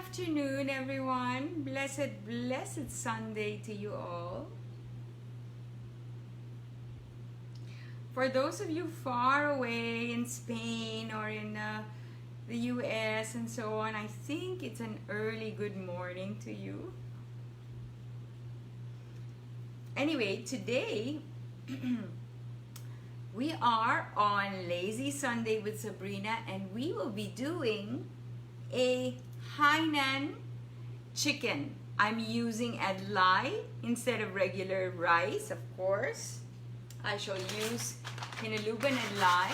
afternoon, everyone. Blessed Sunday to you all. For those of you far away in Spain or in the US and so on, I think it's an early good morning to you. Anyway, today we are on Lazy Sunday with Sabrina, and we will be doing a Hainan chicken. I'm using Adlai instead of regular rice, of course. I shall use hineleban Adlai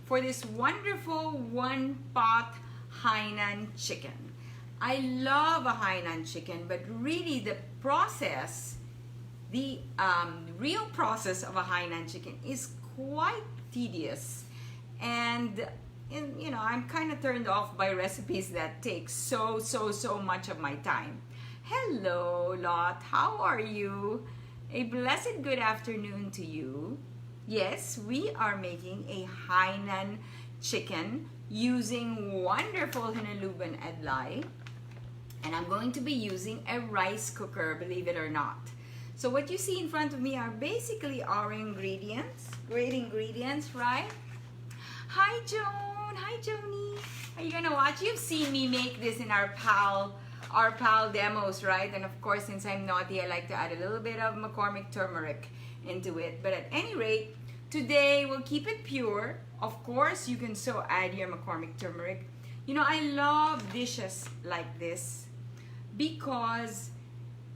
for this wonderful one-pot Hainan chicken. I love a Hainan chicken, but really the process, the real process of a Hainan chicken is quite tedious, and you know, I'm kind of turned off by recipes that take so much of my time. Hello lot, how are you? A blessed good afternoon to you. Yes, we are making a Hainan chicken using wonderful hineleban Adlai, and I'm going to be using a rice cooker, believe it or not. So what you see in front of me are basically our ingredients, great ingredients, right? Hi Joan, hi Joni. Are you gonna watch? You've seen me make this in our pal demos, right? And of course, since I'm naughty, I like to add a little bit of McCormick turmeric into it. But at any rate, today we'll keep it pure. Of course, you can so add your McCormick turmeric. You know, I love dishes like this because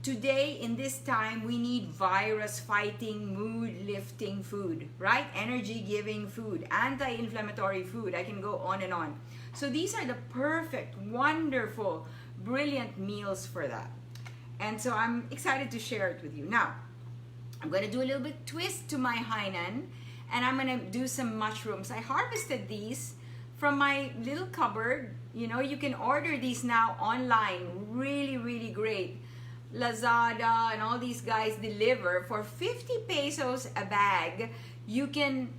today, in this time, we need virus-fighting, mood-lifting food, right? Energy-giving food, anti-inflammatory food. I can go on and on. So these are the perfect, wonderful, brilliant meals for that. And so I'm excited to share it with you. Now, I'm going to do a little bit twist to my Hainan, and I'm going to do some mushrooms. I harvested these from my little cupboard. You know, you can order these now online. Really great. Lazada and all these guys deliver for 50 pesos a bag. You can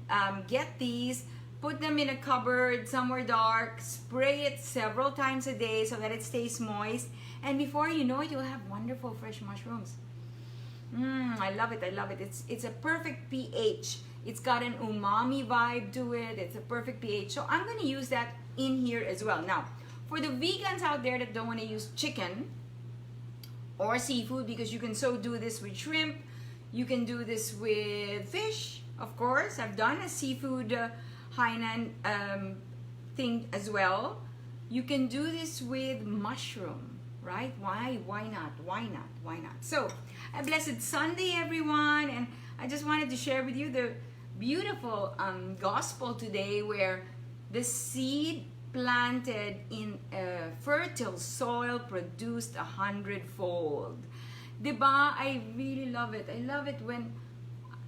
get these, put them in a cupboard somewhere dark, spray it several times a day so that it stays moist, and before you know it, you'll have wonderful fresh mushrooms. I love it, I love it. It's a perfect pH. It's got an umami vibe to it. It's a perfect pH. So I'm going to use that in here as well. Now, for the vegans out there that don't want to use chicken or seafood, because you can so do this with shrimp, you can do this with fish, of course. I've done a seafood Hainan thing as well. You can do this with mushroom, right? Why not? So, a blessed Sunday, everyone, and I just wanted to share with you the beautiful gospel today, where the seed planted in a fertile soil produced 100-fold. Diba? I really love it. I love it when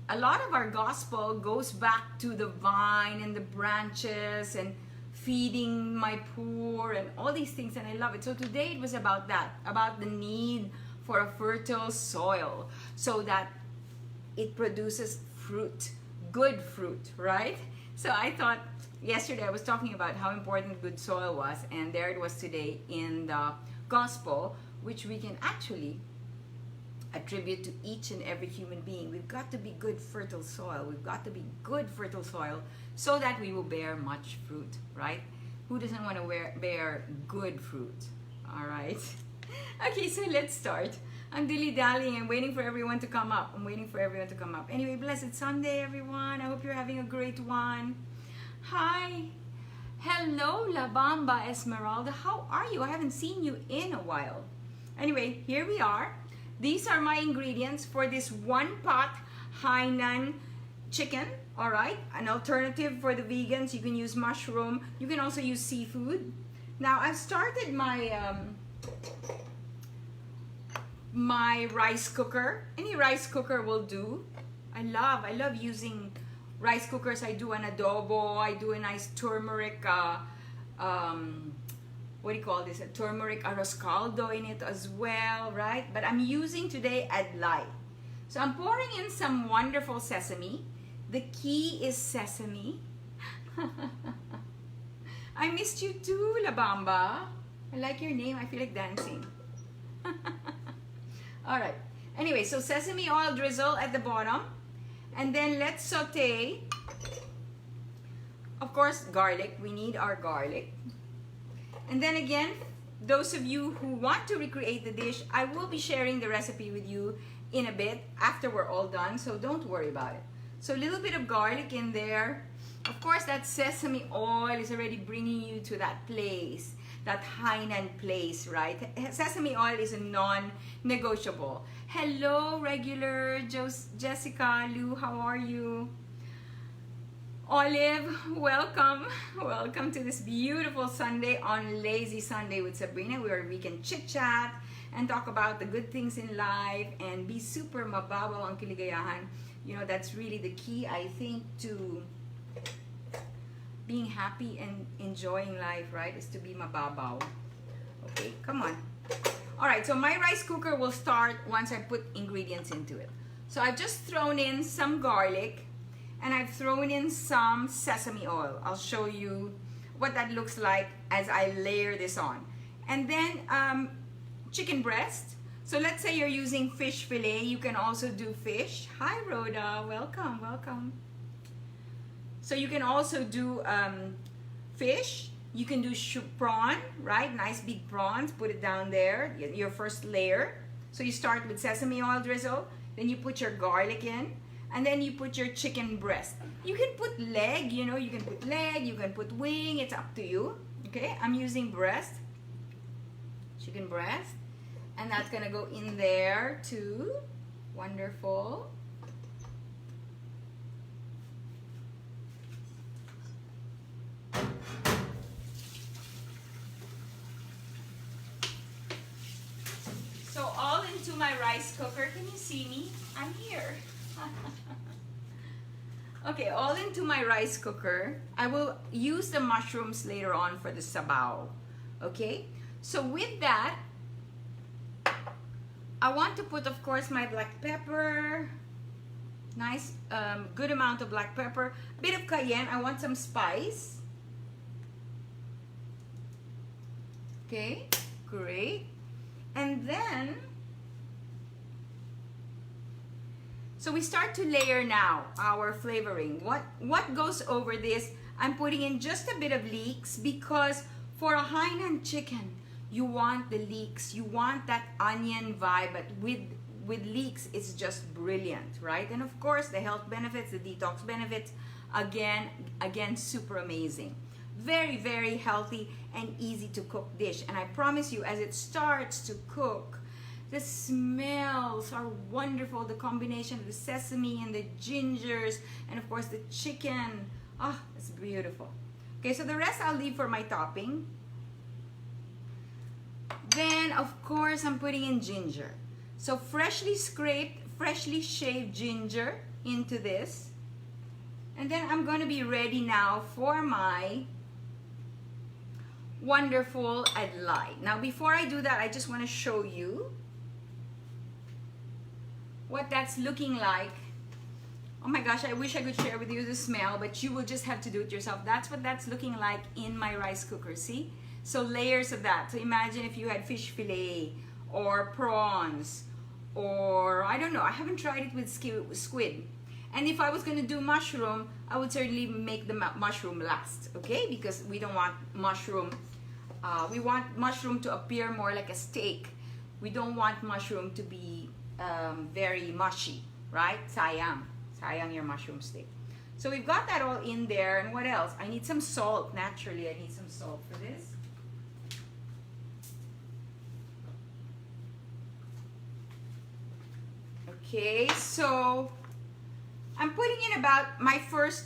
a lot of our gospel goes back to the vine and the branches and feeding my poor and all these things, and I love it. So today it was about that, about the need for a fertile soil so that it produces fruit, good fruit, right? So I thought, yesterday I was talking about how important good soil was, and there it was today in the gospel, which we can actually attribute to each and every human being. We've got to be good fertile soil. We've got to be good fertile soil so that we will bear much fruit, right? Who doesn't want to bear good fruit? All right. Okay, so let's start. I'm dilly-dallying. I'm waiting for everyone to come up. Anyway, blessed Sunday, everyone. I hope you're having a great one. Hi. Hello, La Bamba Esmeralda. How are you? I haven't seen you in a while. Anyway, here we are. These are my ingredients for this one-pot Hainan chicken. All right, an alternative for the vegans. You can use mushroom. You can also use seafood. Now, I've started my my rice cooker. Any rice cooker will do. I love using rice cookers. I do an adobo. I do a nice turmeric what do you call this? A turmeric arroz caldo in it as well, right? But I'm using today Adlai. So I'm pouring in some wonderful sesame. The key is sesame. I missed you too, La Bamba. I like your name. I feel like dancing. All right. Anyway, so sesame oil drizzle at the bottom. And then let's saute. Of course, garlic. We need our garlic. And then again, those of you who want to recreate the dish, I will be sharing the recipe with you in a bit after we're all done, so don't worry about it. So a little bit of garlic in there. Of course, that sesame oil is already bringing you to that place, that Hainan place, right? Sesame oil is a non-negotiable. Hello, regular Jessica, Lou, how are you? Olive, welcome. Welcome to this beautiful Sunday on Lazy Sunday with Sabrina, where we can chit-chat and talk about the good things in life and be super mababaw ang kaligayahan. You know, that's really the key, I think, to being happy and enjoying life, right? Is to be mababaw. Okay, come on. All right, so my rice cooker will start once I put ingredients into it. So I've just thrown in some garlic and I've thrown in some sesame oil. I'll show you what that looks like as I layer this on. And then chicken breast. So let's say you're using fish fillet. You can also do fish. Hi, Rhoda. Welcome, welcome. So you can also do fish. You can do prawn, right? Nice big prawns. Put it down there, your first layer. So you start with sesame oil drizzle. Then you put your garlic in. And then you put your chicken breast. You can put leg, you know, you can put leg, you can put wing, it's up to you. Okay, I'm using breast, chicken breast. And that's gonna go in there too. Wonderful. So all into my rice cooker. Can you see me? I'm here. Okay, all into my rice cooker. I will use the mushrooms later on for the sabaw. Okay, so with that, I want to put, of course, my black pepper. Nice, good amount of black pepper. A bit of cayenne. I want some spice. Okay, great. And then, so we start to layer now our flavoring. What goes over this? I'm putting in just a bit of leeks because for a Hainan chicken, you want the leeks. You want that onion vibe, but with leeks, it's just brilliant, right? And of course, the health benefits, the detox benefits, again, super amazing. Very, very healthy and easy to cook dish. And I promise you, as it starts to cook, the smells are wonderful. The combination of the sesame and the gingers and of course the chicken. Oh, it's beautiful. Okay, so the rest I'll leave for my topping. Then of course I'm putting in ginger. So freshly scraped, freshly shaved ginger into this. And then I'm going to be ready now for my wonderful Adlai. Now before I do that, I just want to show you what that's looking like. Oh my gosh, I wish I could share with you the smell, but you will just have to do it yourself. That's what that's looking like in my rice cooker, see? So layers of that. So imagine if you had fish fillet or prawns or I don't know, I haven't tried it with squid. And if I was going to do mushroom, I would certainly make the mushroom last, okay? Because we don't want mushroom, we want mushroom to appear more like a steak. We don't want mushroom to be very mushy, right? Sayang your mushroom steak. So we've got that all in there. And what else? I need some salt. Naturally, I need some salt for this. Okay, so I'm putting in about my first,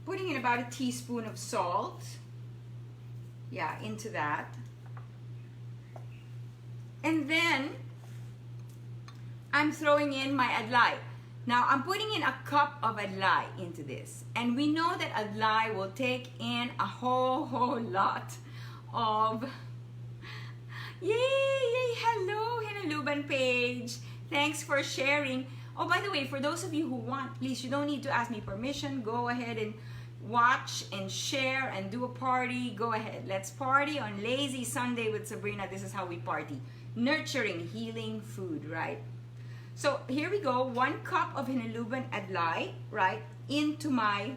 putting in about a teaspoon of salt. Yeah, into that. And then I'm throwing in my Adlai. Now I'm putting in a cup of Adlai into this. And we know that Adlai will take in a whole lot of, yay, hello, hineleban page. Thanks for sharing. Oh, by the way, for those of you who want, please, you don't need to ask me permission. Go ahead and watch and share and do a party, go ahead. Let's party on Lazy Sunday with Sabrina. This is how we party. Nurturing, healing food, right? So here we go. 1 cup of hineleban Adlai, right, into my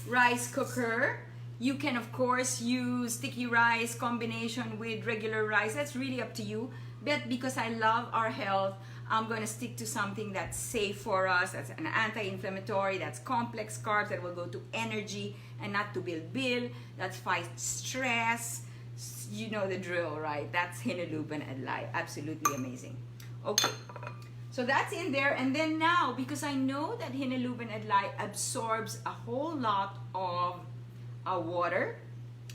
rice cooker. You can, of course, use sticky rice combination with regular rice. That's really up to you. But because I love our health, I'm going to stick to something that's safe for us, that's an anti-inflammatory, that's complex carbs, that will go to energy and not to build, that fights stress. You know the drill, right? That's hineleban Adlai. Absolutely amazing. Okay, so that's in there. And then now, because I know that hineleban Adlai absorbs a whole lot of water,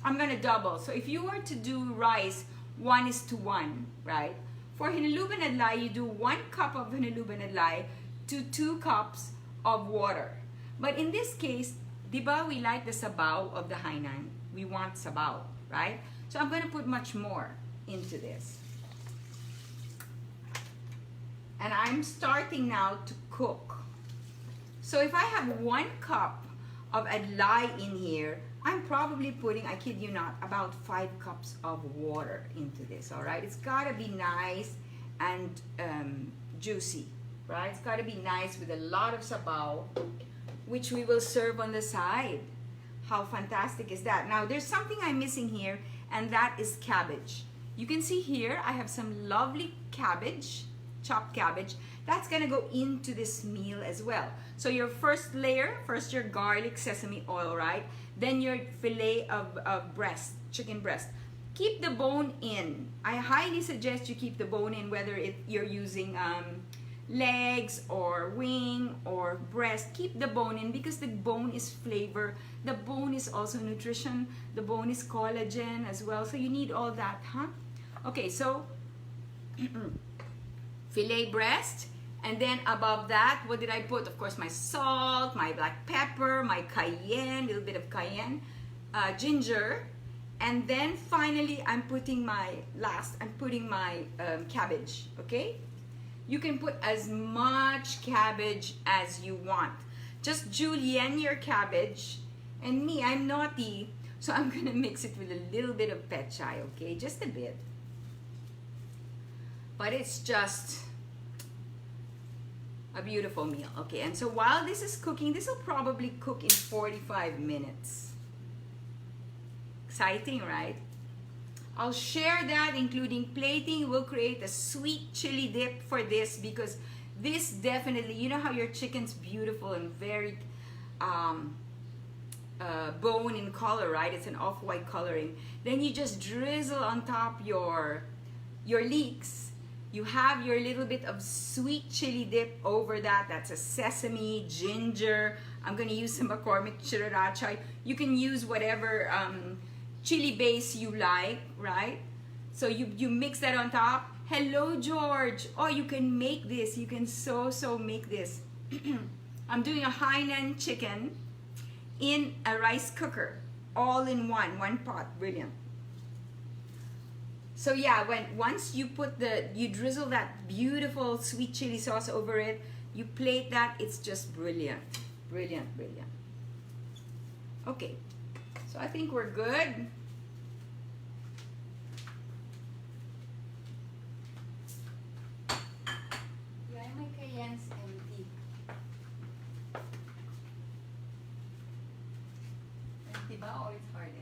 I'm going to double. So if you were to do rice 1:1, right? For hineleban Adlai, you do 1 cup of hineleban Adlai to 2 cups of water. But in this case, diba, we like the sabaw of the Hainan. We want sabaw, right? So I'm going to put much more into this. And I'm starting now to cook. So if I have 1 cup of Adlai in here, I'm probably putting, I kid you not, about 5 cups of water into this, all right? It's gotta be nice and juicy, right? It's gotta be nice with a lot of sabaw, which we will serve on the side. How fantastic is that? Now, there's something I'm missing here, and that is cabbage. You can see here, I have some lovely cabbage, chopped cabbage. That's gonna go into this meal as well. So your first layer, first your garlic, sesame oil, right? Then your fillet of breast, chicken breast. Keep the bone in. I highly suggest you keep the bone in, whether you're using legs or wing or breast. Keep the bone in because the bone is flavor. The bone is also nutrition. The bone is collagen as well. So you need all that, huh? Okay, so fillet breast. And then above that, what did I put? Of course, my salt, my black pepper, my cayenne, a little bit of cayenne, ginger. And then finally, I'm putting my cabbage, okay? You can put as much cabbage as you want. Just julienne your cabbage. And me, I'm naughty, so I'm gonna mix it with a little bit of pechay, okay? Just a bit. But it's just a beautiful meal. Okay, and so while this is cooking, this will probably cook in 45 minutes. Exciting, right? I'll share that, including plating. We'll create a sweet chili dip for this because this definitely, you know how your chicken's beautiful and very bone in color, right? It's an off-white coloring. Then you just drizzle on top your leeks. You have your little bit of sweet chili dip over that. That's a sesame, ginger. I'm gonna use some McCormick sriracha. You can use whatever chili base you like, right? So you mix that on top. Hello, George. Oh, you can make this. You can so make this. I'm doing a Hainan chicken in a rice cooker, all in one pot. Brilliant. So yeah, once you you drizzle that beautiful sweet chili sauce over it, you plate that, it's just brilliant. Brilliant, brilliant. Okay, so I think we're good. Yeah, my cayenne's empty. Empty ba or it's hardened?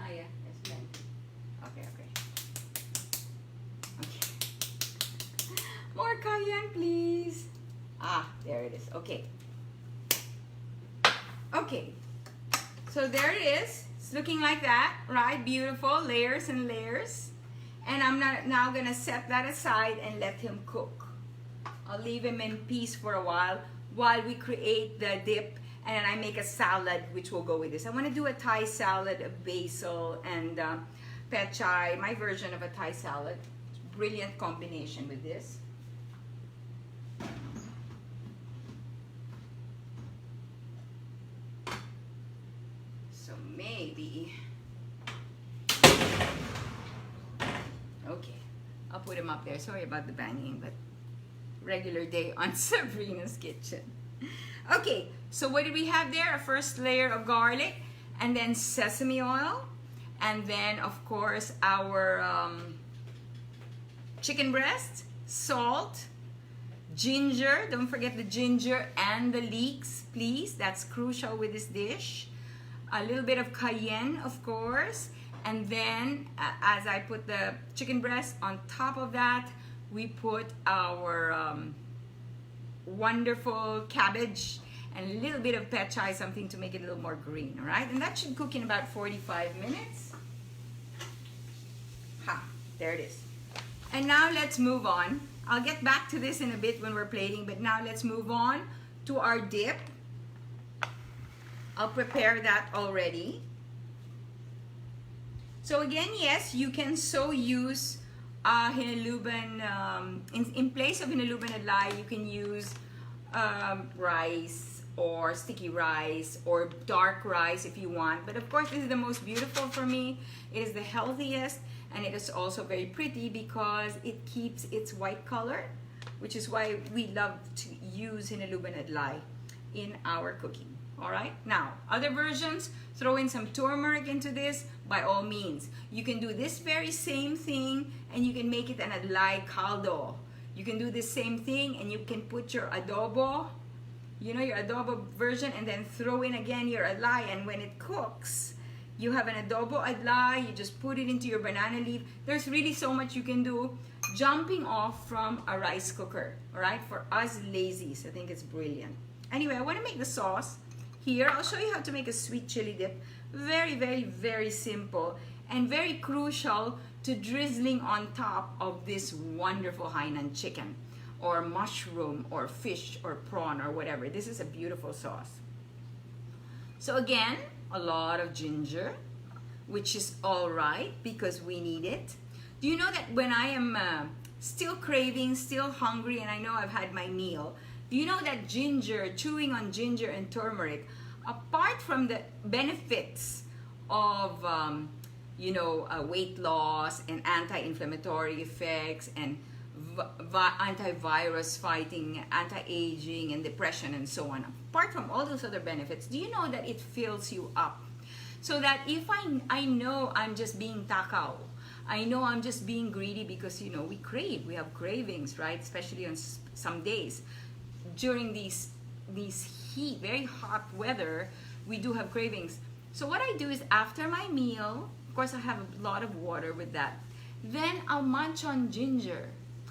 Yeah, it's plenty. Okay. More cayenne, please. Ah, there it is. Okay. Okay. So there it is. It's looking like that, right? Beautiful layers and layers. And I'm now gonna set that aside and let him cook. I'll leave him in peace for a while we create the dip. And then I make a salad, which will go with this. I want to do a Thai salad of basil and pechay, my version of a Thai salad. Brilliant combination with this. So maybe, okay, I'll put him up there. Sorry about the banging, but regular day on Sabrina's kitchen. Okay, so what do we have there? A first layer of garlic, and then sesame oil, and then of course our chicken breast, salt, ginger. Don't forget the ginger and the leeks, please. That's crucial with this dish. A little bit of cayenne, of course. And then as I put the chicken breast on top of that, we put our wonderful cabbage and a little bit of pechay, something to make it a little more green, all right? And that should cook in about 45 minutes. Ha, there it is. And now let's move on. I'll get back to this in a bit when we're plating, but now let's move on to our dip. I'll prepare that already. So again, yes, you can so use hineleban, in place of hineleban adlai, you can use rice or sticky rice or dark rice if you want. But of course, this is the most beautiful for me. It is the healthiest, and it is also very pretty because it keeps its white color, which is why we love to use hineleban adlai in our cooking. All right, now other versions, throw in some turmeric into this by all means. You can do this very same thing and you can make it an adlai caldo. You can do the same thing and you can put your adobo, you know, your adobo version, and then throw in again your adlai, and when it cooks, you have an adobo adlai, you just put it into your banana leaf. There's really so much you can do jumping off from a rice cooker, all right? For us lazies, I think it's brilliant. Anyway, I want to make the sauce. Here, I'll show you how to make a sweet chili dip. Very, very, very simple and very crucial to drizzling on top of this wonderful Hainan chicken or mushroom or fish or prawn or whatever. This is a beautiful sauce. So again, a lot of ginger, which is all right because we need it. Do you know that when I am still craving, still hungry, and I know I've had my meal, do you know that ginger, chewing on ginger and turmeric, apart from the benefits of, you know, weight loss and anti-inflammatory effects and antivirus fighting, anti-aging and depression and so on, apart from all those other benefits, do you know that it fills you up? So that if I know I'm just being takaw, I know I'm just being greedy because, you know, we crave, we have cravings, right? Especially on some days. During these heat, very hot weather, we do have cravings. So what I do is after my meal, of course I have a lot of water with that, then I'll munch on ginger.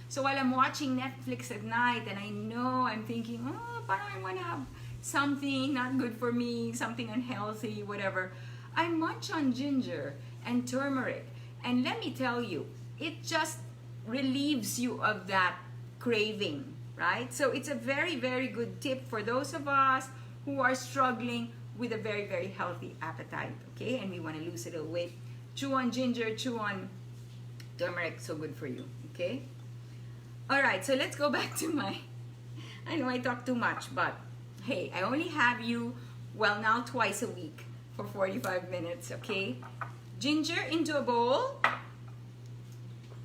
So while I'm watching Netflix at night and I know I'm thinking, oh, but I want to have something not good for me, something unhealthy, whatever, I munch on ginger and turmeric. And let me tell you, it just relieves you of that craving, right? So it's a very, very good tip for those of us who are struggling with a very, very healthy appetite, okay? And we want to lose a little weight. Chew on ginger, chew on turmeric, so good for you, okay? All right, so let's go back to my, I know I talk too much, but hey, I only have you, well, now twice a week for 45 minutes, okay? Ginger into a bowl.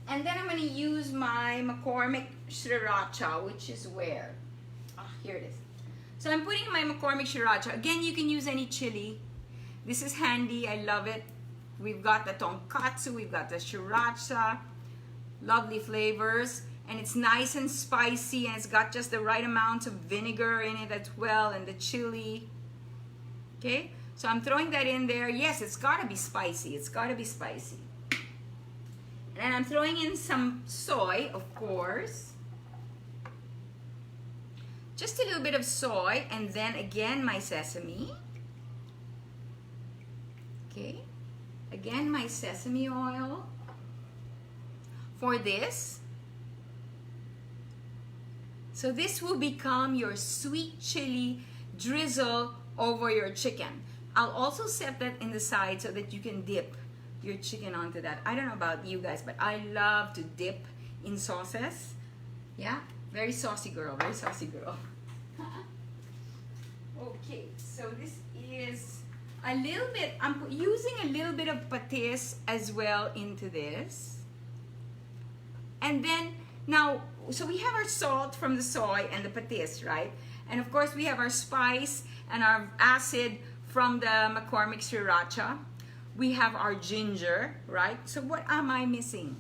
And then I'm going to use my McCormick sriracha, which is where? Here it is. So I'm putting my McCormick sriracha. Again, you can use any chili. This is handy. I love it. We've got the tonkatsu. We've got the sriracha. Lovely flavors. And it's nice and spicy. And it's got just the right amount of vinegar in it as well. And the chili. Okay? So I'm throwing that in there. Yes, it's got to be spicy. It's got to be spicy. And I'm throwing in some soy, of course. Just a little bit of soy, and then again my sesame. Okay. Again my sesame oil for this. So this will become your sweet chili drizzle over your chicken. I'll also set that in the side so that you can dip your chicken onto that. I don't know about you guys, but I love to dip in sauces. Yeah, very saucy girl, very saucy girl. Okay, so this is a little bit, I'm using a little bit of patis as well into this. And then, now, so we have our salt from the soy and the patis, right? And of course, we have our spice and our acid from the McCormick sriracha. We have our ginger, right? So what am I missing?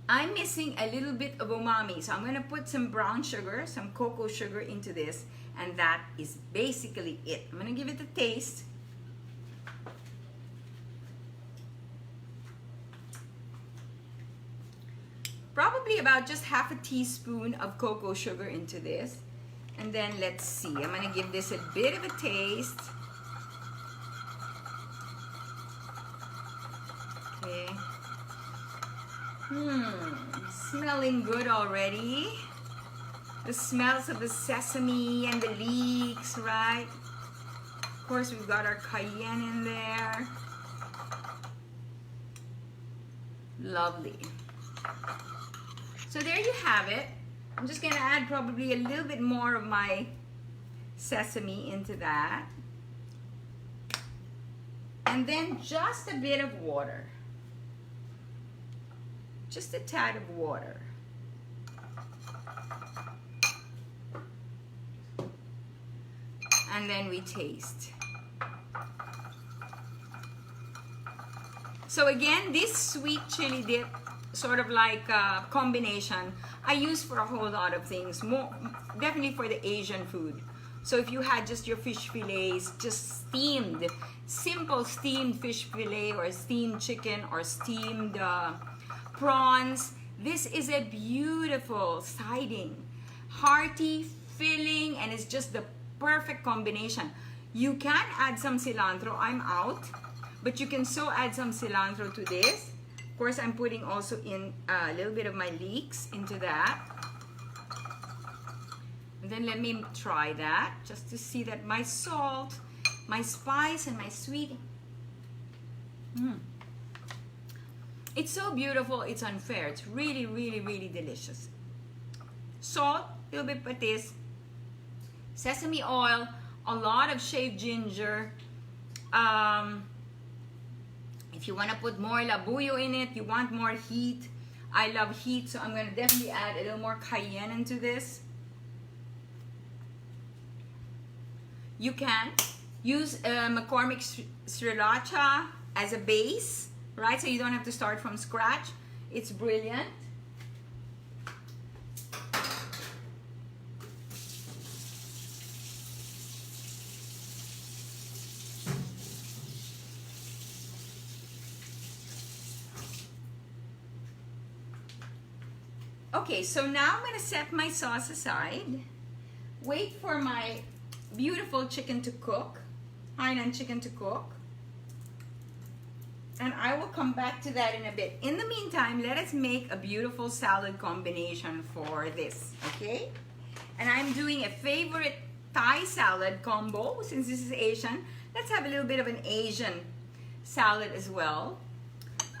I'm missing a little bit of umami. So I'm going to put some brown sugar, some cocoa sugar into this. And that is basically it. I'm going to give it a taste. Probably about just half a teaspoon of cocoa sugar into this. And then let's see. I'm going to give this a bit of a taste. Okay. Smelling good already. The smells of the sesame and the leeks, right? Of course, we've got our cayenne in there. Lovely. So there you have it. I'm just gonna add probably a little bit more of my sesame into that. And then just a bit of water. Just a tad of water. And then we taste. So again, this sweet chili dip, sort of like a combination, I use for a whole lot of things, more definitely for the Asian food. So if you had just your fish fillets, just steamed, simple steamed fish fillet or steamed chicken or steamed prawns, this is a beautiful siding, hearty, filling, and it's just the perfect combination. You can add some cilantro, I'm out, but you can so add some cilantro to this. Of course, I'm putting also in a little bit of my leeks into that. And then let me try that just to see that my salt, my spice, and my sweet. It's so beautiful, it's unfair. It's really, really, really delicious. Salt, a little bit patis, sesame oil, a lot of shaved ginger. If you want to put more labuyo in it, you want more heat. I love heat, so I'm going to definitely add a little more cayenne into this. You can use McCormick sriracha as a base, right? So you don't have to start from scratch. It's brilliant. Okay, so now I'm going to set my sauce aside, wait for my beautiful chicken to cook, Hainan chicken to cook, and I will come back to that in a bit. In the meantime, let us make a beautiful salad combination for this, okay? And I'm doing a favorite Thai salad combo. Since this is Asian, let's have a little bit of an Asian salad as well.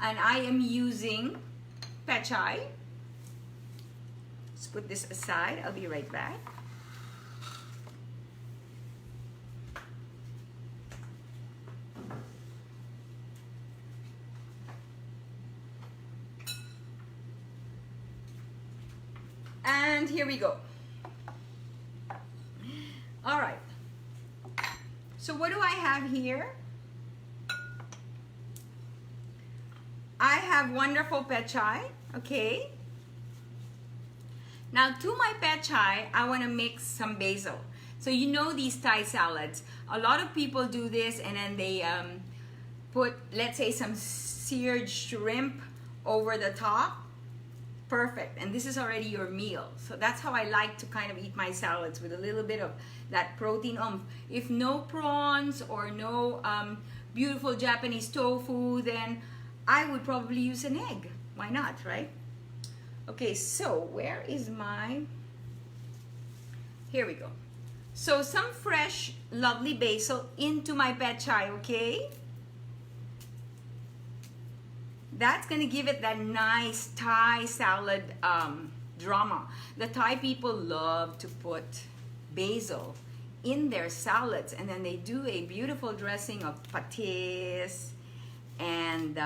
And I am using pechay. Let's put this aside. I'll be right back. And here we go. All right. So what do I have here? I have wonderful pechay, okay? Now to my pechay, I want to mix some basil. So you know these Thai salads. A lot of people do this and then they put, let's say, some seared shrimp over the top. Perfect. And this is already your meal. So that's how I like to kind of eat my salads, with a little bit of that protein oomph. If no prawns or no beautiful Japanese tofu, then I would probably use an egg. Why not, right? Okay, so where is my... Here we go. So some fresh, lovely basil into my pechay, okay? That's gonna give it that nice Thai salad drama. The Thai people love to put basil in their salads, and then they do a beautiful dressing of patis, and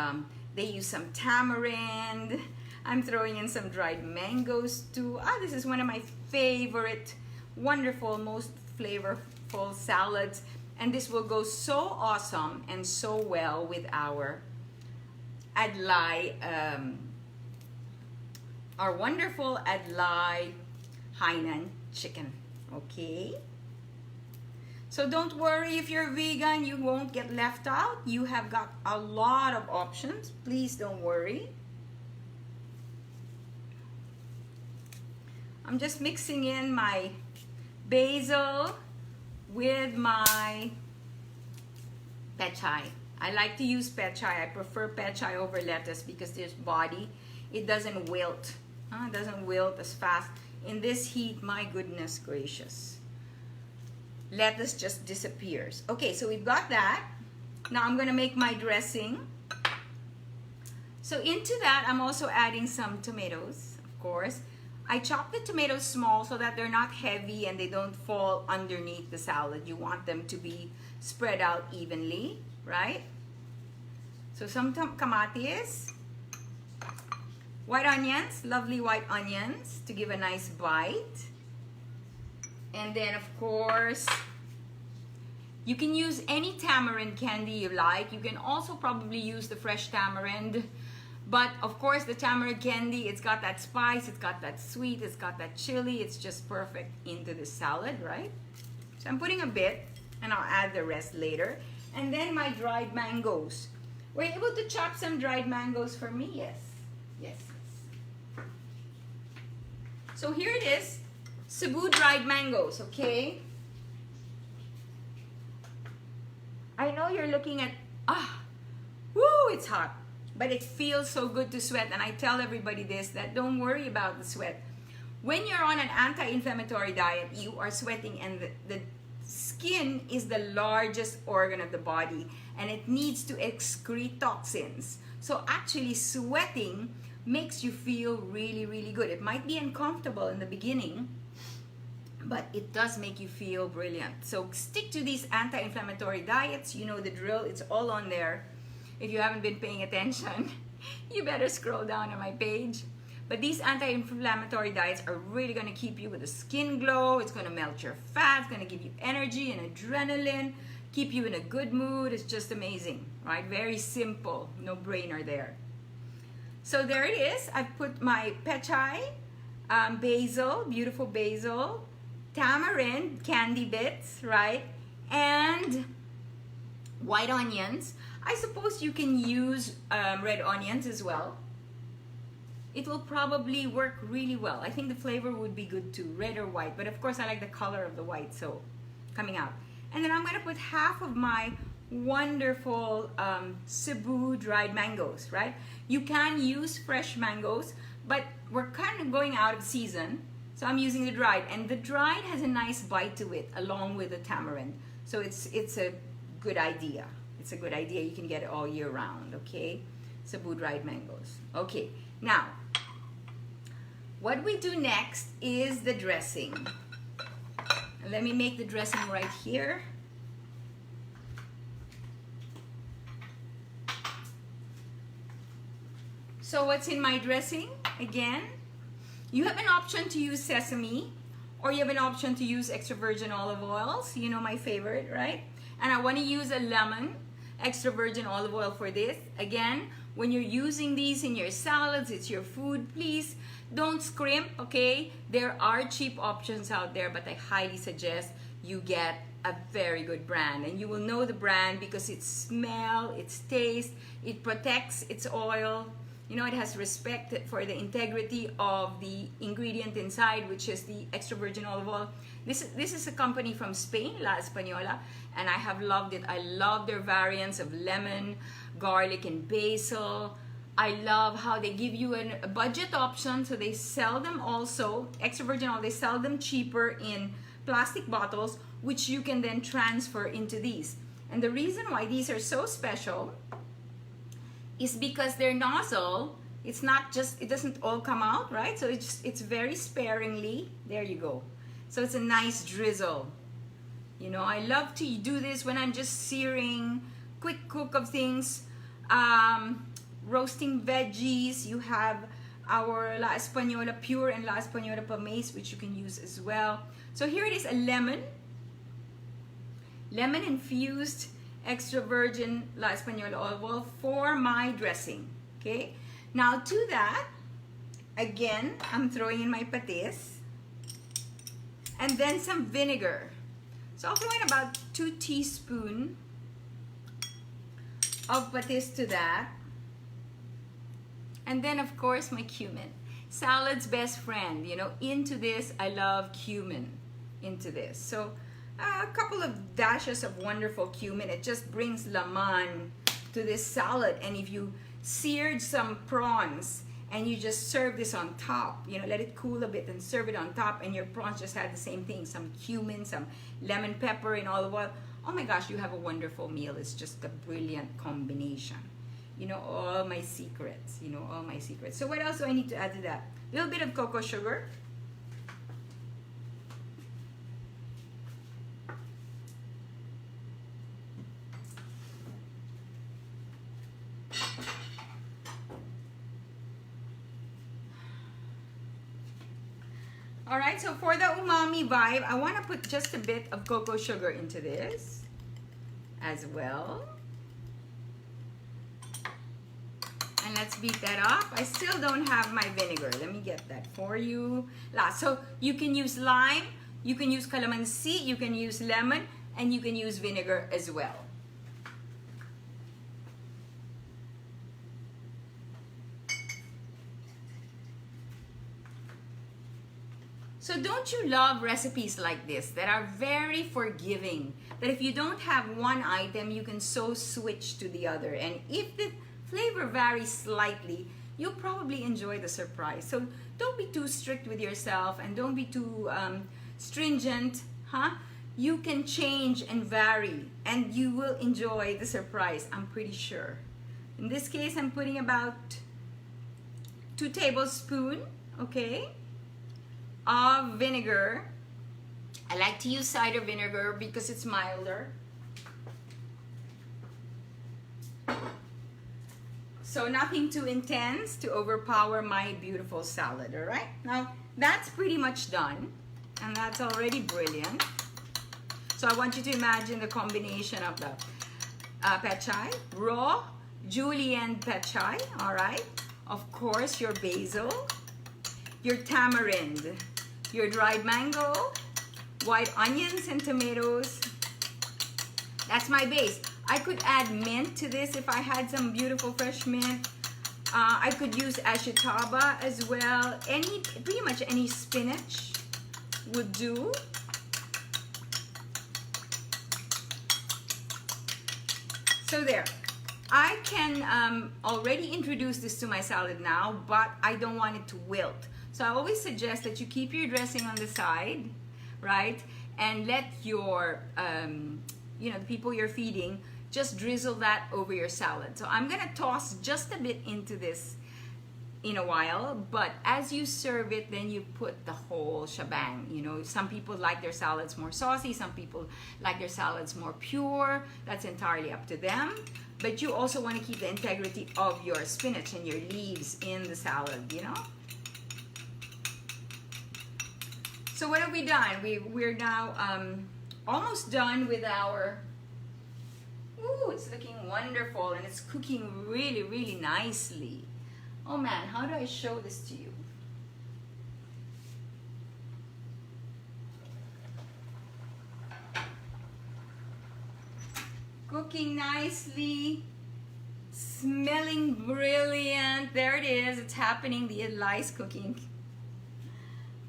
they use some tamarind. I'm throwing in some dried mangoes too. This is one of my favorite wonderful, most flavorful salads. And this will go so awesome and so well with our Adlai, our wonderful Adlai Hainan chicken. Okay? So don't worry if you're vegan, you won't get left out. You have got a lot of options. Please don't worry. I'm just mixing in my basil with my pechay. I like to use pechay. I prefer pechay over lettuce because there's body. It doesn't wilt. It doesn't wilt as fast. In this heat, my goodness gracious. Lettuce just disappears. Okay, so we've got that. Now I'm gonna make my dressing. So into that, I'm also adding some tomatoes, of course. I chop the tomatoes small so that they're not heavy and they don't fall underneath the salad. You want them to be spread out evenly, right? So some kamatis, white onions, lovely white onions to give a nice bite. And then, of course, you can use any tamarind candy you like. You can also probably use the fresh tamarind. But, of course, the tamarind candy, it's got that spice, it's got that sweet, it's got that chili. It's just perfect into the salad, right? So I'm putting a bit, and I'll add the rest later. And then my dried mangoes. Were you able to chop some dried mangoes for me? Yes. Yes. So here it is. Cebu dried mangoes, okay? I know you're looking at, woo, it's hot. But it feels so good to sweat. And I tell everybody this, that don't worry about the sweat. When you're on an anti-inflammatory diet, you are sweating, and the skin is the largest organ of the body. And it needs to excrete toxins. So actually sweating makes you feel really, really good. It might be uncomfortable in the beginning, but it does make you feel brilliant. So stick to these anti-inflammatory diets. You know the drill. It's all on there. If you haven't been paying attention, you better scroll down on my page. But these anti-inflammatory diets are really going to keep you with a skin glow. It's going to melt your fat. It's going to give you energy and adrenaline, keep you in a good mood. It's just amazing, right? Very simple, no brainer there. So there it is. I've put my pechay, basil, beautiful basil, tamarind, candy bits, right? And white onions. I suppose you can use red onions as well. It will probably work really well. I think the flavor would be good too, red or white. But of course, I like the color of the white, so coming out. And then I'm going to put half of my wonderful Cebu dried mangoes, right? You can use fresh mangoes, but we're kind of going out of season. So I'm using the dried. And the dried has a nice bite to it, along with the tamarind. So it's a good idea. It's a good idea. You can get it all year round, okay? Cebu dried mangoes. Okay, now, what we do next is the dressing. Let me make the dressing right here. So what's in my dressing? Again, you have an option to use sesame, or you have an option to use extra virgin olive oils. You know my favorite, right? And I want to use a lemon, extra virgin olive oil for this. Again, when you're using these in your salads, it's your food, please don't scrimp, okay? There are cheap options out there, but I highly suggest you get a very good brand. And you will know the brand because its smell, its taste, it protects its oil. You know, it has respect for the integrity of the ingredient inside, which is the extra virgin olive oil. This is a company from Spain, La Española, and I have loved it. I love their variants of lemon, garlic, and basil. I love how they give you a budget option, so they sell them also, extra virgin oil, they sell them cheaper in plastic bottles, which you can then transfer into these. And the reason why these are so special is because their nozzle, it's not just, it doesn't all come out, right? So it's very sparingly, there you go. So it's a nice drizzle. You know, I love to do this when I'm just searing, quick cook of things, roasting veggies. You have our La Española pure and La Española pomace, which you can use as well. So here it is, a lemon infused extra virgin La Española olive oil for my dressing. Okay, now to that, again, I'm throwing in my patis and then some vinegar. So I'll throw in about 2 teaspoons of patis to that. And then of course my cumin, salad's best friend. You know, into this, I love cumin into this. So a couple of dashes of wonderful cumin. It just brings laman to this salad. And if you seared some prawns and you just serve this on top, you know, let it cool a bit and serve it on top, and your prawns just had the same thing, some cumin, some lemon pepper and olive oil. Oh my gosh, you have a wonderful meal. It's just a brilliant combination. You know, all my secrets, you know, all my secrets. So what else do I need to add to that? A little bit of cocoa sugar. All right, so for the umami vibe, I want to put just a bit of cocoa sugar into this as well. And let's beat that up. I still don't have my vinegar. Let me get that for you. So you can use lime, you can use calamansi, you can use lemon, and you can use vinegar as well. So don't you love recipes like this that are very forgiving? That if you don't have one item, you can so switch to the other. And if the flavor varies slightly, you'll probably enjoy the surprise. So don't be too strict with yourself and don't be too stringent, huh? You can change and vary and you will enjoy the surprise, I'm pretty sure. In this case, I'm putting about 2 tablespoons, okay, of vinegar. I like to use cider vinegar because it's milder. So nothing too intense to overpower my beautiful salad, all right? Now, that's pretty much done, and that's already brilliant. So I want you to imagine the combination of the pad thai, raw julienned pad thai, all right? Of course, your basil, your tamarind, your dried mango, white onions and tomatoes. That's my base. I could add mint to this if I had some beautiful fresh mint. I could use ashitaba as well. Pretty much any spinach would do. So there. I can already introduce this to my salad now, but I don't want it to wilt. So I always suggest that you keep your dressing on the side, right? And let your, you know, the people you're feeding, just drizzle that over your salad. So I'm gonna toss just a bit into this in a while, but as you serve it, then you put the whole shebang. You know, some people like their salads more saucy, some people like their salads more pure. That's entirely up to them. But you also want to keep the integrity of your spinach and your leaves in the salad, you know? So what have we done? We're now almost done with our, ooh, it's looking wonderful and it's cooking really, really nicely. Oh man, how do I show this to you? Cooking nicely, smelling brilliant. There it is, it's happening. The Adlai's cooking.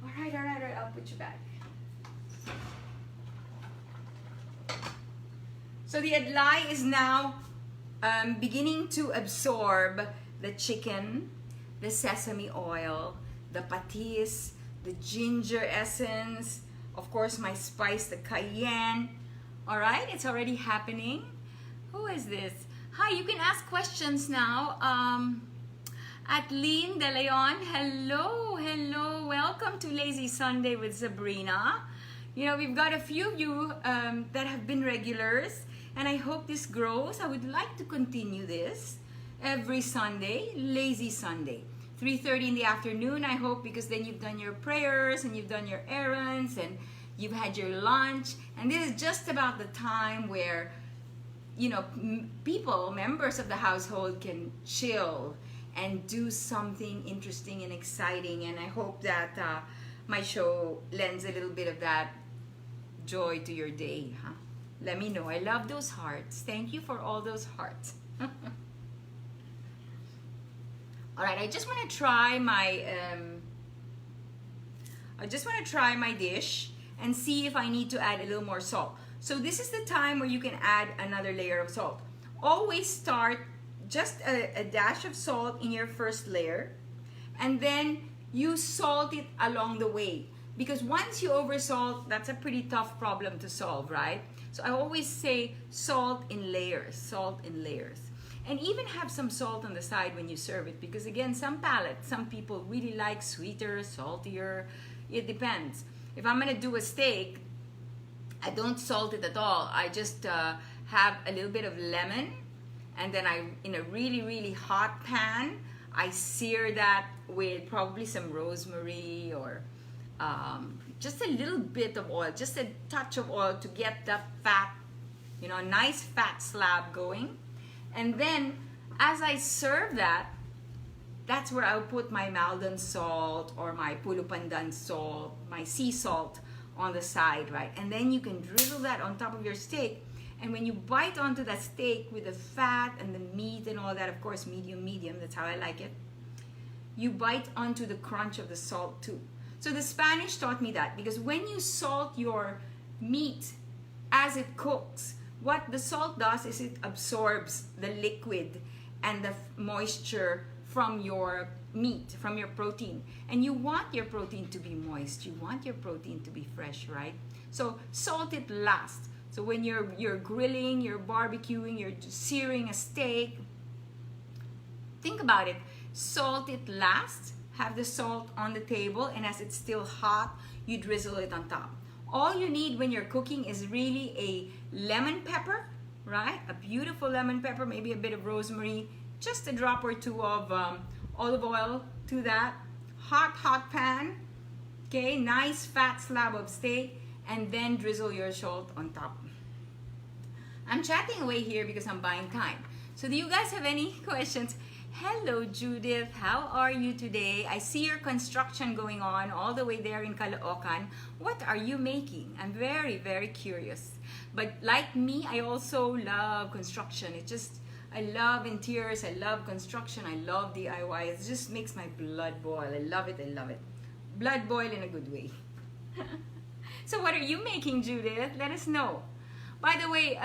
All right, I'll put you back. So the Adlai is now beginning to absorb the chicken, the sesame oil, the patis, the ginger essence, of course my spice, the cayenne. All right, it's already happening. Who is this? Hi, you can ask questions now. Atlin De Leon, hello, welcome to Lazy Sunday with Sabrina. You know, we've got a few of you that have been regulars, and I hope this grows. I would like to continue this every Sunday, Lazy Sunday. 3:30 in the afternoon, I hope, because then you've done your prayers and you've done your errands and you've had your lunch. And this is just about the time where, you know, people, members of the household, can chill and do something interesting and exciting. And I hope that my show lends a little bit of that joy to your day, huh? Let me know. I love those hearts. Thank you for all those hearts. All right, I just want to try my dish and see if I need to add a little more salt. So this is the time where you can add another layer of salt. Always start just a dash of salt in your first layer, and then you salt it along the way. Because once you oversalt, that's a pretty tough problem to solve, right? So I always say salt in layers, salt in layers. And even have some salt on the side when you serve it, because again, some palates, some people really like sweeter, saltier. It depends. If I'm gonna do a steak, I don't salt it at all. I just have a little bit of lemon, and then in a really, really hot pan, I sear that with probably some rosemary or just a little bit of oil, just a touch of oil to get that fat, you know, a nice fat slab going. And then as I serve that, that's where I'll put my Maldon salt or my Pulo Pandan salt, my sea salt on the side, right? And then you can drizzle that on top of your steak. And when you bite onto that steak with the fat and the meat and all that, of course, medium, that's how I like it. You bite onto the crunch of the salt too. So the Spanish taught me that, because when you salt your meat as it cooks, what the salt does is it absorbs the liquid and the moisture from your meat, from your protein. And you want your protein to be moist. You want your protein to be fresh, right? So salt it last. So when you're grilling, you're barbecuing, you're searing a steak, think about it. Salt it last, have the salt on the table, and as it's still hot, you drizzle it on top. All you need when you're cooking is really a lemon pepper, right? A beautiful lemon pepper, maybe a bit of rosemary, just a drop or two of olive oil to that. Hot pan, okay? Nice fat slab of steak, and then drizzle your salt on top. I'm chatting away here because I'm buying time. So do you guys have any questions? Hello, Judith. How are you today? I see your construction going on all the way there in Caloocan. What are you making? I'm very, very curious. But like me, I also love construction. I love interiors. I love construction. I love DIY. It just makes my blood boil. I love it. I love it. Blood boil in a good way. So what are you making, Judith? Let us know. By the way,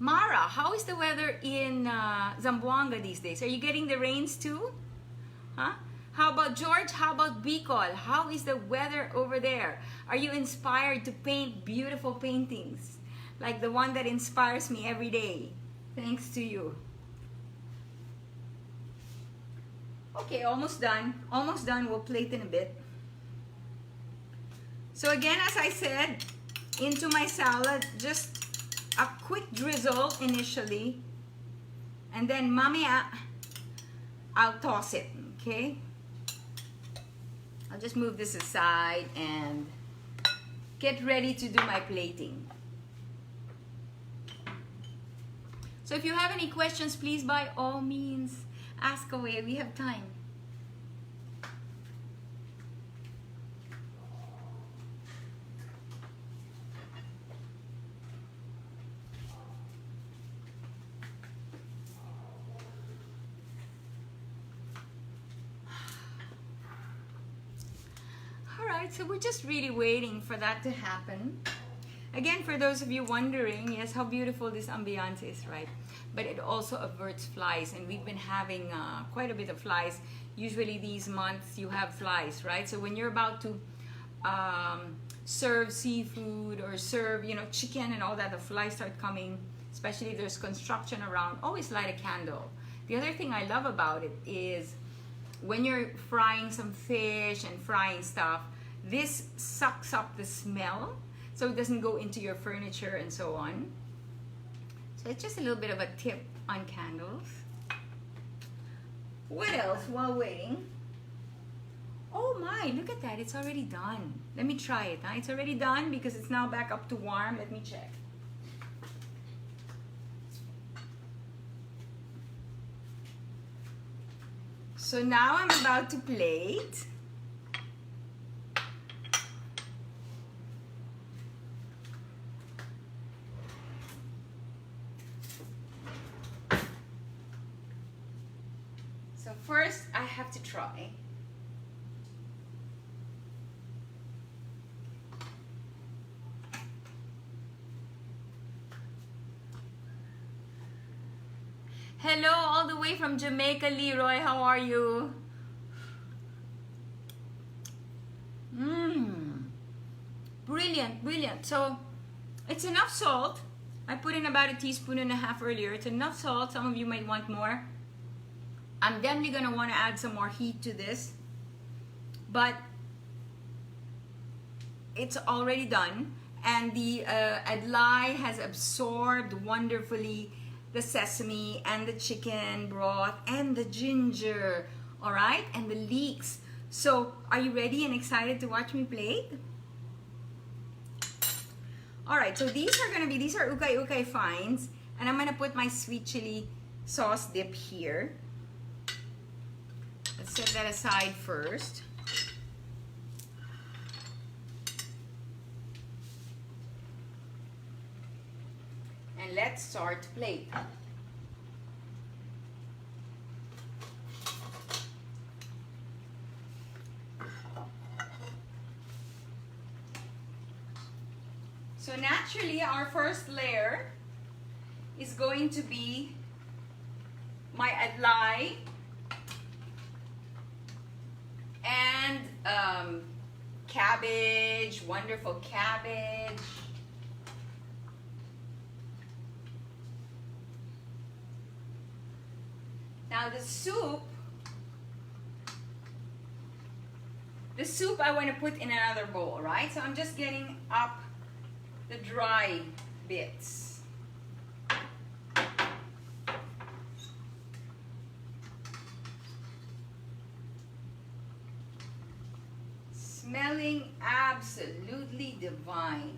Mara, how is the weather in Zamboanga these days? Are you getting the rains too? Huh? How about George? How about Bicol? How is the weather over there? Are you inspired to paint beautiful paintings like the one that inspires me every day? Thanks to you. Okay, almost done. Almost done. We'll plate in a bit. So again, as I said, into my salad, just a quick drizzle initially, and then mamaya, I'll toss it, okay? I'll just move this aside and get ready to do my plating. So if you have any questions, please by all means, ask away. We have time. So we're just really waiting for that to happen. Again, for those of you wondering, yes, how beautiful this ambiance is, right? But it also averts flies, and we've been having quite a bit of flies. Usually these months you have flies, right? So when you're about to serve seafood or serve, you know, chicken and all that, the flies start coming, especially if there's construction around. Always light a candle. The other thing I love about it is when you're frying some fish and frying stuff, this sucks up the smell so it doesn't go into your furniture and so on. So it's just a little bit of a tip on candles. What else while waiting? Oh my, look at that. It's already done. Let me try it. Huh? It's already done because it's now back up to warm. Let me check. So now I'm about to plate. So first I have to try. Hello, all the way from Jamaica, Leroy. How are you? Brilliant, brilliant. So it's enough salt. I put in about 1.5 teaspoons earlier. It's enough salt. Some of you might want more. I'm definitely gonna want to add some more heat to this, but it's already done, and the Adlai has absorbed wonderfully the sesame and the chicken broth and the ginger, all right, and the leeks. So are you ready and excited to watch me plate? All right, so these are ukay fines, and I'm gonna put my sweet chili sauce dip here. Let's set that aside first. And let's start to plate. So naturally, our first layer is going to be my Adlai and cabbage, wonderful cabbage. Now the soup I want to put in another bowl, right? So I'm just getting up the dry bits. Smelling absolutely divine.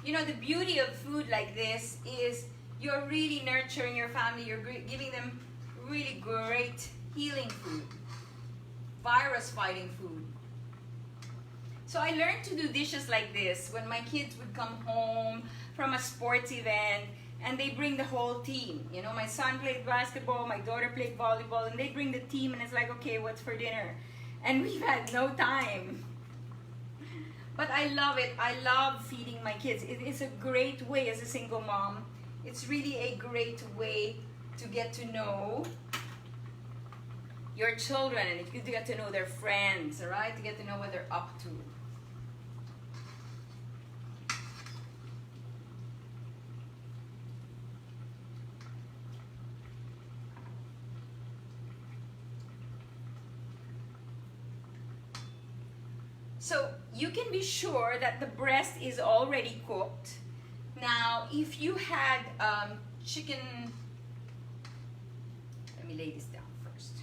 You know, the beauty of food like this is you're really nurturing your family. You're giving them really great healing food, virus-fighting food. So I learned to do dishes like this when my kids would come home from a sports event and they bring the whole team. You know, my son played basketball, my daughter played volleyball, and they bring the team, and it's like, okay, what's for dinner? And we've had no time. But I love it. I love feeding my kids. It is a great way as a single mom. It's really a great way to get to know your children, and to get to know their friends, all right? To get to know what they're up to. So you can be sure that the breast is already cooked. Now, if you had chicken, let me lay this down first.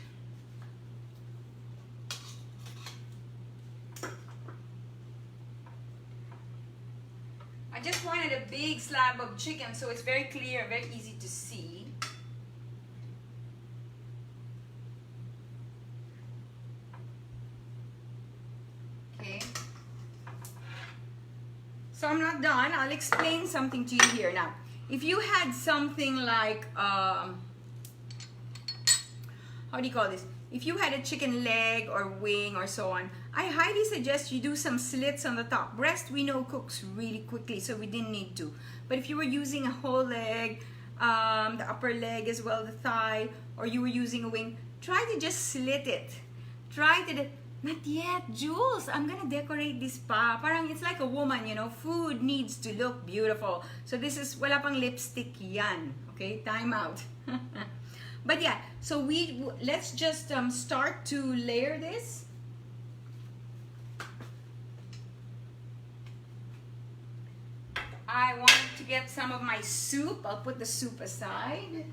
I just wanted a big slab of chicken so it's very clear, very easy to see. Okay. So I'm not done. I'll explain something to you here. Now, if you had something like, how do you call this? If you had a chicken leg or wing or so on, I highly suggest you do some slits on the top. Breast we know cooks really quickly, so we didn't need to. But if you were using a whole leg, the upper leg as well, the thigh, or you were using a wing, try to just slit it. Try to, not yet, Jules, I'm gonna decorate this pa. Parang it's like a woman, you know, food needs to look beautiful. So this is, wala pang lipstick yan. Okay, time out. But yeah, so let's just start to layer this. I want to get some of my soup. I'll put the soup aside.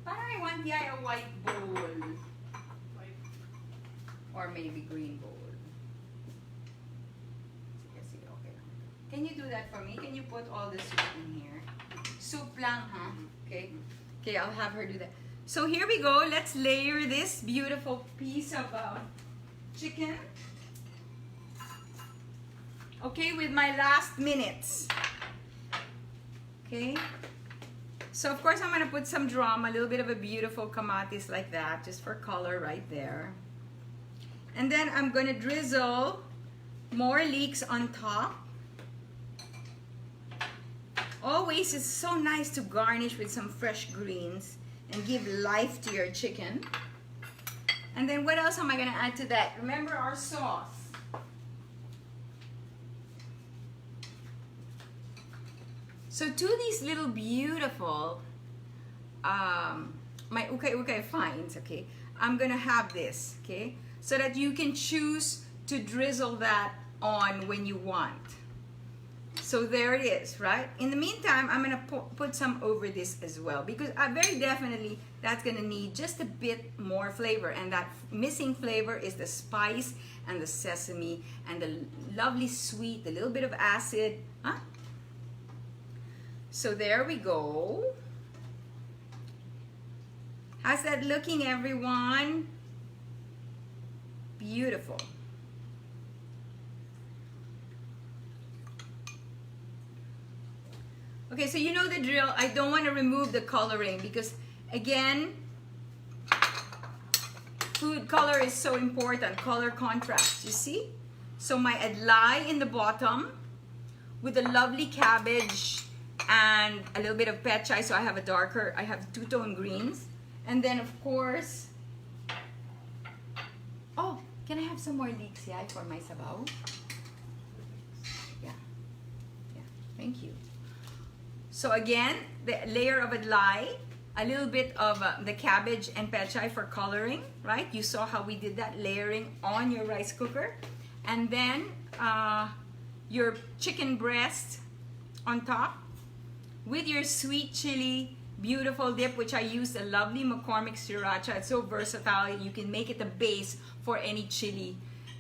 Parang I want a white bowl. Or maybe green bowl. Sige, okay lang. Can you do that for me? Can you put all the soup in here? Soup lang, huh? Okay. Okay, I'll have her do that. So here we go. Let's layer this beautiful piece of chicken. Okay, with my last minutes. Okay. So of course I'm gonna put some drum, a little bit of a beautiful kamatis like that, just for color right there. And then I'm gonna drizzle more leeks on top. Always it's so nice to garnish with some fresh greens and give life to your chicken. And then what else am I gonna add to that? Remember our sauce. So to these little beautiful, my okay finds, okay, I'm gonna have this, okay, so that you can choose to drizzle that on when you want. So there it is, right? In the meantime, I'm gonna put some over this as well, because very definitely that's gonna need just a bit more flavor, and that missing flavor is the spice and the sesame and the lovely sweet, a little bit of acid, huh? So there we go. How's that looking, everyone? Beautiful. Okay, so you know the drill. I don't want to remove the coloring because, again, food color is so important. Color contrast, you see? So my adlai in the bottom with the lovely cabbage and a little bit of pet chai, so I have I have two-tone greens. And then of course, oh, can I have some more leeks, yeah, for my sabaw? Yeah, thank you. So again, the layer of adlai, a little bit of the cabbage and pet chai for coloring, right? You saw how we did that, layering on your rice cooker. And then your chicken breast on top with your sweet chili, beautiful dip, which I used a lovely McCormick sriracha. It's so versatile. You can make it the base for any chili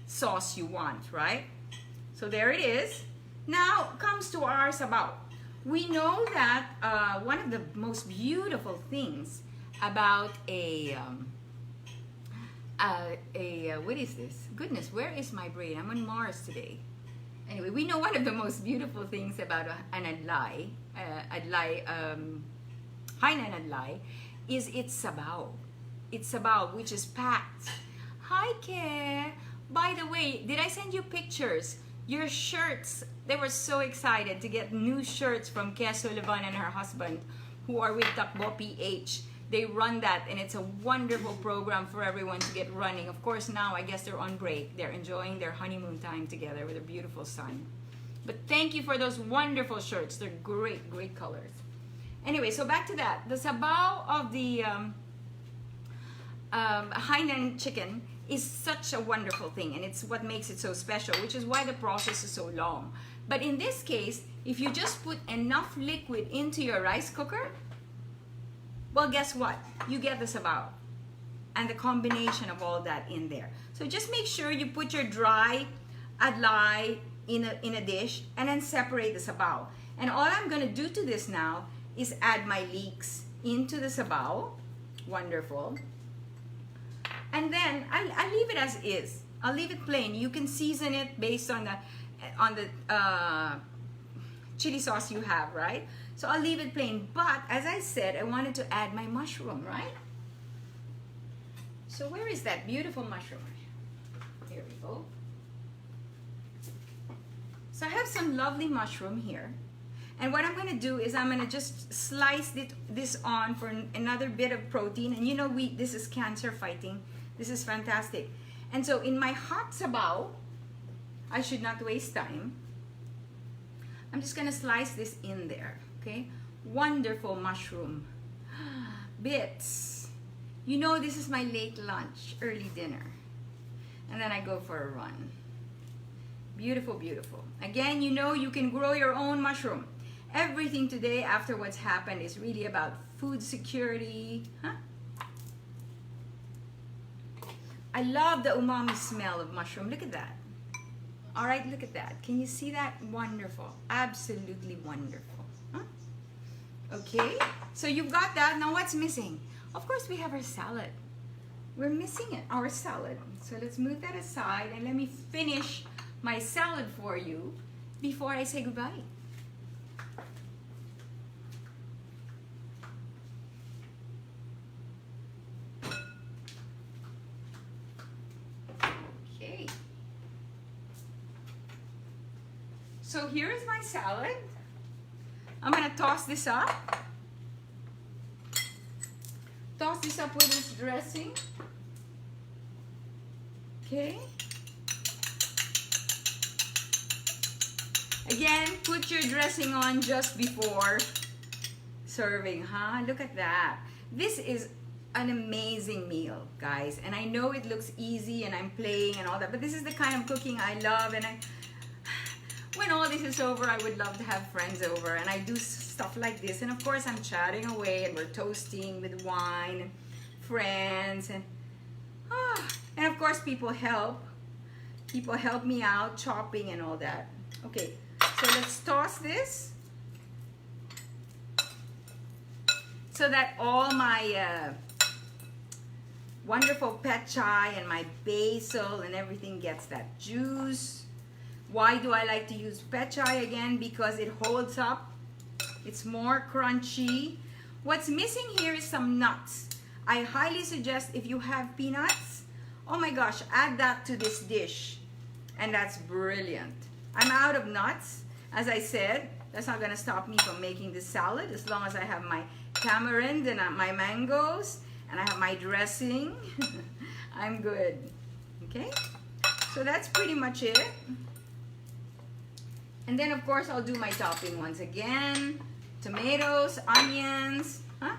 sauce you want, right? So there it is. Now comes to our sabaw. We know that one of the most beautiful things about what is this? Goodness, where is my brain? I'm on Mars today. Anyway, we know one of the most beautiful things about an adlai, Hainan adlai, is its sabaw. Its sabaw, which is packed. Hi, Ke. By the way, did I send you pictures? Your shirts. They were so excited to get new shirts from Ke Sullivan and her husband, who are with Takbo PH. They run that, and it's a wonderful program for everyone to get running. Of course, now I guess they're on break. They're enjoying their honeymoon time together with a beautiful son. But thank you for those wonderful shirts. They're great, great colors. Anyway, so back to that. The sabaw of the Hainan chicken is such a wonderful thing, and it's what makes it so special, which is why the process is so long. But in this case, if you just put enough liquid into your rice cooker, well, guess what? You get the sabaw and the combination of all that in there. So just make sure you put your dry adlai in a dish and then separate the sabaw. And all I'm gonna do to this now is add my leeks into the sabaw. Wonderful. And then I'll leave it as is. I'll leave it plain. You can season it based on the chili sauce you have, right? So I'll leave it plain. But as I said, I wanted to add my mushroom, right? So where is that beautiful mushroom? Here we go. So I have some lovely mushroom here. And what I'm going to do is I'm going to just slice this on for another bit of protein. And you know, this is cancer fighting. This is fantastic. And so in my hot sabaw, I should not waste time. I'm just going to slice this in there. Okay? Wonderful mushroom bits. You know, this is my late lunch, early dinner. And then I go for a run. Beautiful, beautiful. Again, you know, you can grow your own mushroom. Everything today after what's happened is really about food security. Huh? I love the umami smell of mushroom. Look at that. All right, look at that. Can you see that? Wonderful. Absolutely wonderful. Huh? Okay, so you've got that. Now what's missing? Of course, we have our salad. We're missing it, our salad. So let's move that aside and let me finish my salad for you before I say goodbye. Okay. So here is my salad. I'm gonna toss this up. Toss this up with its dressing. Okay. Again, put your dressing on just before serving, huh? Look at that. This is an amazing meal, guys. And I know it looks easy and I'm playing and all that, but this is the kind of cooking I love. And when all this is over, I would love to have friends over. And I do stuff like this. And of course, I'm chatting away and we're toasting with wine and friends. And of course, people help. People help me out, chopping and all that. Okay, so let's toss this so that all my wonderful pechay and my basil and everything gets that juice. Why do I like to use pechay again? Because it holds up. It's more crunchy. What's missing here is some nuts. I highly suggest if you have peanuts, oh my gosh, add that to this dish. And that's brilliant. I'm out of nuts. As I said, that's not gonna stop me from making this salad as long as I have my tamarind and my mangoes and I have my dressing. I'm good, okay? So that's pretty much it. And then of course I'll do my topping once again. Tomatoes, onions, huh?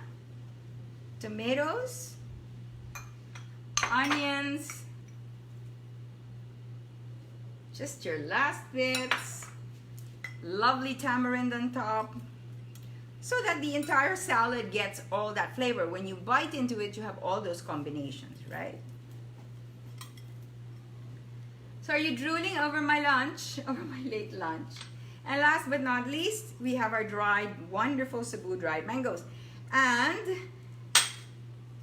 Tomatoes, onions, just your last bits, lovely tamarind on top, so that the entire salad gets all that flavor. When you bite into it, you have all those combinations, right? So are you drooling over my lunch, over my late lunch? And last but not least, we have our dried, wonderful Cebu dried mangoes. And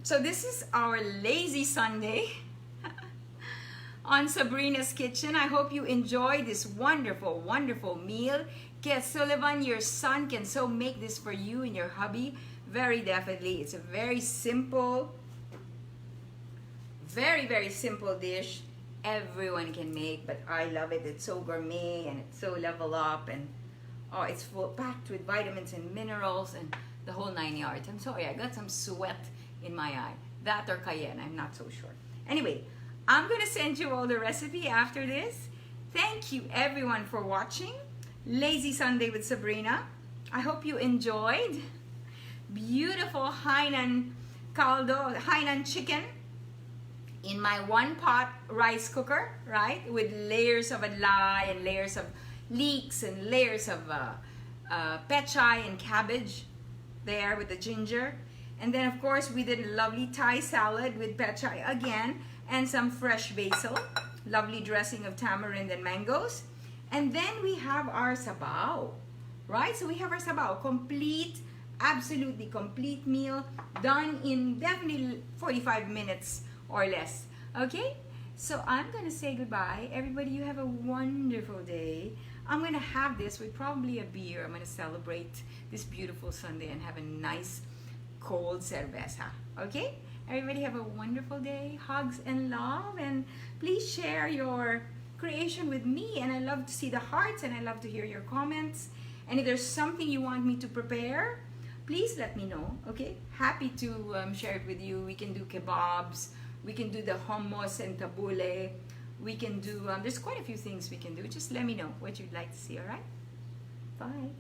so this is our lazy Sunday on Sabrina's Kitchen. I hope you enjoyed this wonderful, wonderful meal. Guess Sullivan, your son can so make this for you and your hubby. Very definitely. It's a very simple, very, very simple dish. Everyone can make, but I love it. It's so gourmet and it's so level up, and oh, it's full packed with vitamins and minerals and the whole 9 yards. I'm sorry, I got some sweat in my eye. That or cayenne, I'm not so sure. Anyway, I'm gonna send you all the recipe after this. Thank you everyone for watching Lazy Sunday with Sabrina. I hope you enjoyed. Beautiful Hainan caldo, Hainan chicken in my one pot rice cooker, right? With layers of adlai and layers of leeks and layers of pechay and cabbage there with the ginger. And then of course we did a lovely Thai salad with pechay again and some fresh basil. Lovely dressing of tamarind and mangoes. And then we have our sabaw, right? So we have our sabaw, complete, absolutely complete meal, done in definitely 45 minutes or less. Okay, so I'm gonna say goodbye. Everybody, you have a wonderful day. I'm gonna have this with probably a beer. I'm gonna celebrate this beautiful Sunday and have a nice cold cerveza. Okay, everybody have a wonderful day. Hugs and love, and please share your creation with me. And I love to see the hearts, and I love to hear your comments. And if there's something you want me to prepare, please let me know. Okay, happy to share it with you. We can do kebabs. We can do the hummus and tabbouleh. We can do, there's quite a few things we can do. Just let me know what you'd like to see, all right? Bye.